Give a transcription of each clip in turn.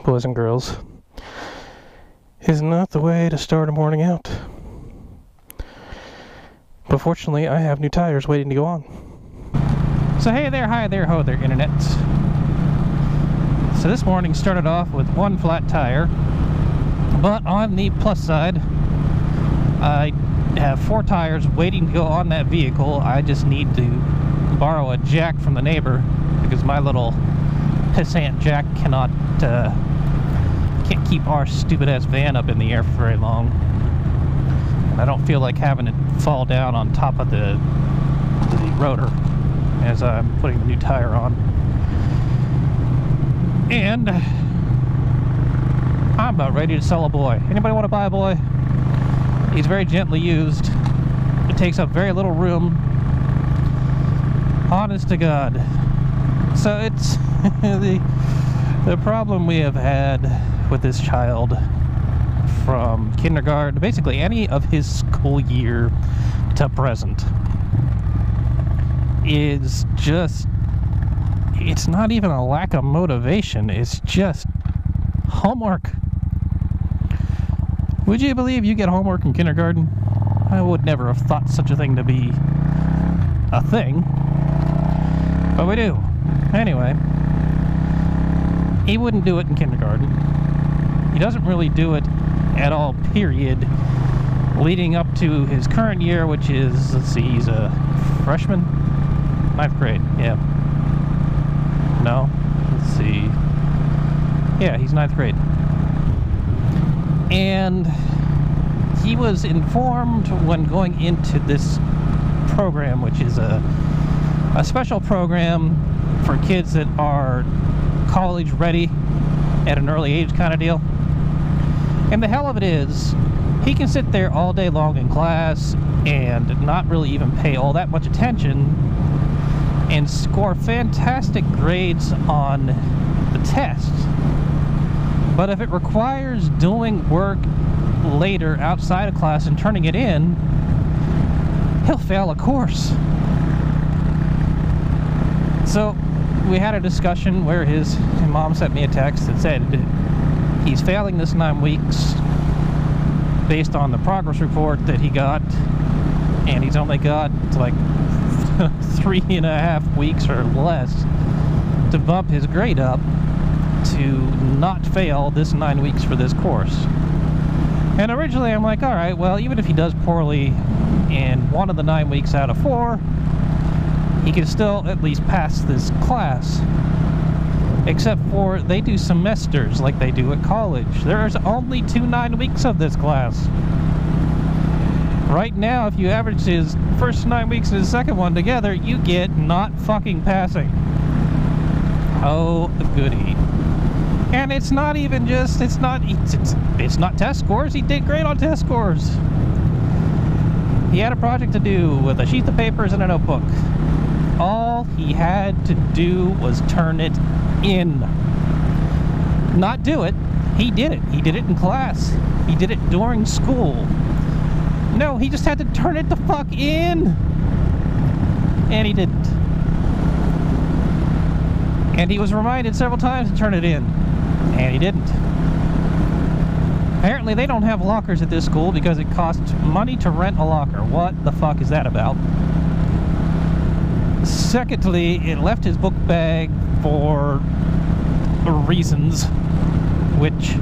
boys and girls, is not the way to start a morning out. But fortunately, I have new tires waiting to go on. So hey there, hi there, ho there, internet. So this morning started off with one flat tire, but on the plus side, I have 4 tires waiting to go on that vehicle. I just need to borrow a jack from the neighbor because my little pissant jack can't keep our stupid ass van up in the air for very long. And I don't feel like having it fall down on top of the rotor as I'm putting the new tire on. And I'm about ready to sell a boy. Anybody want to buy a boy? He's very gently used. It takes up very little room. Honest to God. So it's the problem we have had with this child from kindergarten, basically any of his school year to present, is just, it's not even a lack of motivation, it's just homework. Would you believe you get homework in kindergarten? I would never have thought such a thing to be a thing, but we do. Anyway, he wouldn't do it in kindergarten. He doesn't really do it at all, period, leading up to his current year, which is, let's see, he's a freshman? 9th grade, yeah. No? Let's see. Yeah, he's 9th grade. And he was informed when going into this program, which is a special program for kids that are college ready at an early age kind of deal. And the hell of it is, he can sit there all day long in class and not really even pay all that much attention and score fantastic grades on the test. But if it requires doing work later outside of class and turning it in, he'll fail a course. So we had a discussion where his mom sent me a text that said he's failing this 9 weeks based on the progress report that he got, and he's only got like 3.5 weeks or less to bump his grade up to not fail this 9 weeks for this course. And originally I'm like, alright, well, even if he does poorly in one of the 9 weeks out of 4, he can still at least pass this class. Except for they do semesters like they do at college. There's only 2 9 weeks of this class. Right now, if you average his first 9 weeks and his second one together, you get not fucking passing. Oh, goody. And it's not even just, it's not test scores. He did great on test scores. He had a project to do with a sheet of papers and a notebook. All he had to do was turn it in. Not do it. He did it. He did it in class. He did it during school. No, he just had to turn it the fuck in. And he didn't. And he was reminded several times to turn it in. And he didn't. Apparently they don't have lockers at this school because it costs money to rent a locker. What the fuck is that about? Secondly, it left his book bag for reasons, which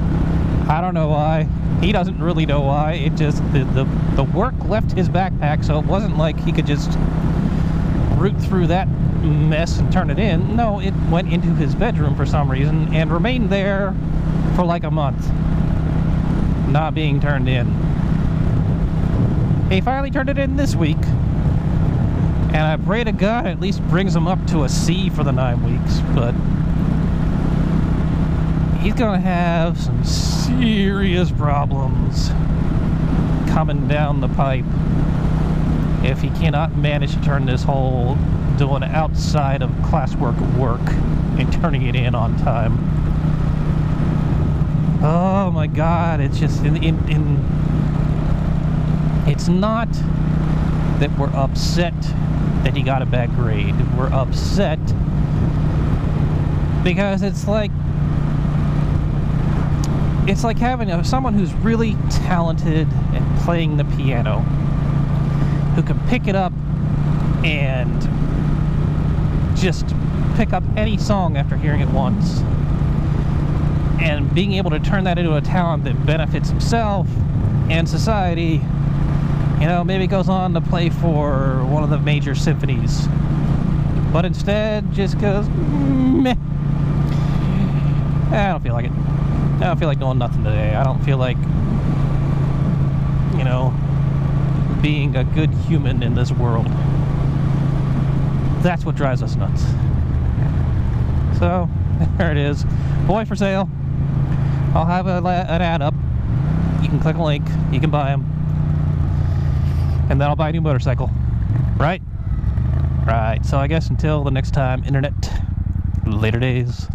I don't know why. He doesn't really know why. It just, the work left his backpack, so it wasn't like he could just root through that mess and turn it in. No, it went into his bedroom for some reason and remained there for like a month, not being turned in. He finally turned it in this week, and I pray to God at least brings him up to a C for the 9 weeks, but he's gonna have some serious problems coming down the pipe if he cannot manage to turn this whole doing outside of classwork work and turning it in on time. Oh my God, it's just it's not that we're upset that he got a bad grade. We're upset because it's like it's like having someone who's really talented at playing the piano, who can pick it up and just pick up any song after hearing it once, and being able to turn that into a talent that benefits himself and society. You know, maybe goes on to play for one of the major symphonies, but instead just goes, meh. I don't feel like it. I don't feel like doing nothing today. I don't feel like, you know, being a good human in this world. That's what drives us nuts. So, there it is. Boy for sale. I'll have an ad up. You can click a link. You can buy them. And then I'll buy a new motorcycle. Right? Right. So I guess until the next time, Internet. Later days.